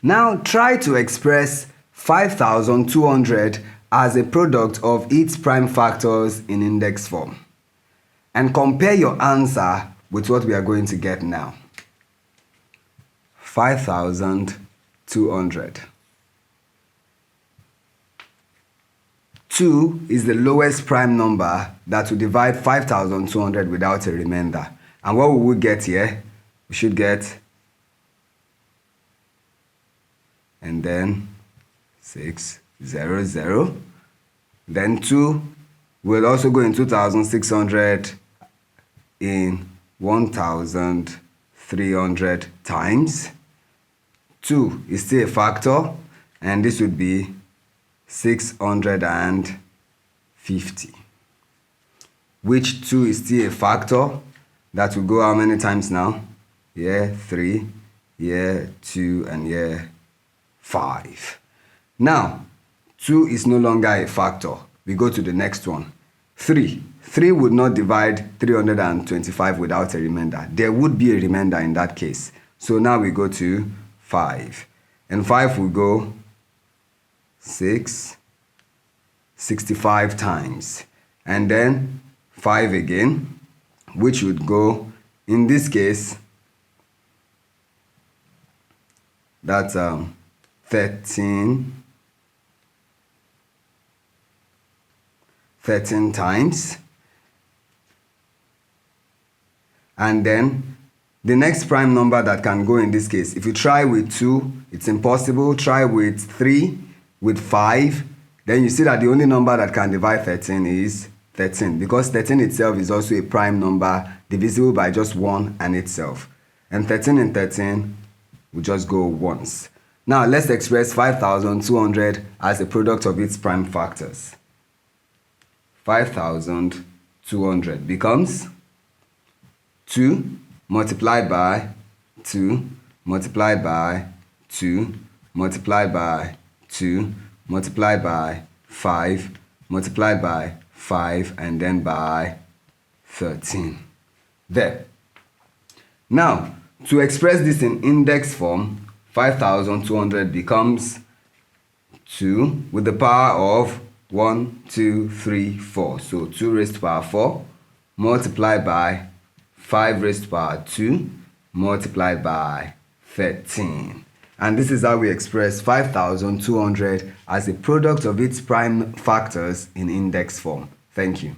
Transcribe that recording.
Now try to express 5200 as a product of its prime factors in index form. And compare your answer with what we are going to get now. 5200. 2 is the lowest prime number that will divide 5200 without a remainder. And what will we get here? We should get, and then 600. Then 2 will also go in 2600 in 1300 times. 2 is still a factor, and this would be 650. Which 2 is still a factor? That will go how many times now? Here 3, here 2, and here 5. Now 2 is no longer a factor. We go to the next one. 3 would not divide 325 without a remainder. There would be a remainder in that case. So now we go to 5. And 5 will go 65 times. And then 5 again, which would go, in this case, that's 13 times. And then the next prime number that can go in this case, if you try with 2, it's impossible. Try with 3, with 5, then you see that the only number that can divide 13 is 13, because 13 itself is also a prime number divisible by just 1 and itself. And 13 and 13 will just go once. Now let's express 5200 as a product of its prime factors. 5200 becomes 2 multiplied by 2 multiplied by 2 multiplied by 2 multiplied by 5 multiplied by 5 and then by 13. There. Now, to express this in index form, 5200 becomes 2 with the power of 1, 2, 3, 4. So 2 raised to power 4 multiplied by 5 raised to power 2 multiplied by 13. And this is how we express 5200 as a product of its prime factors in index form. Thank you.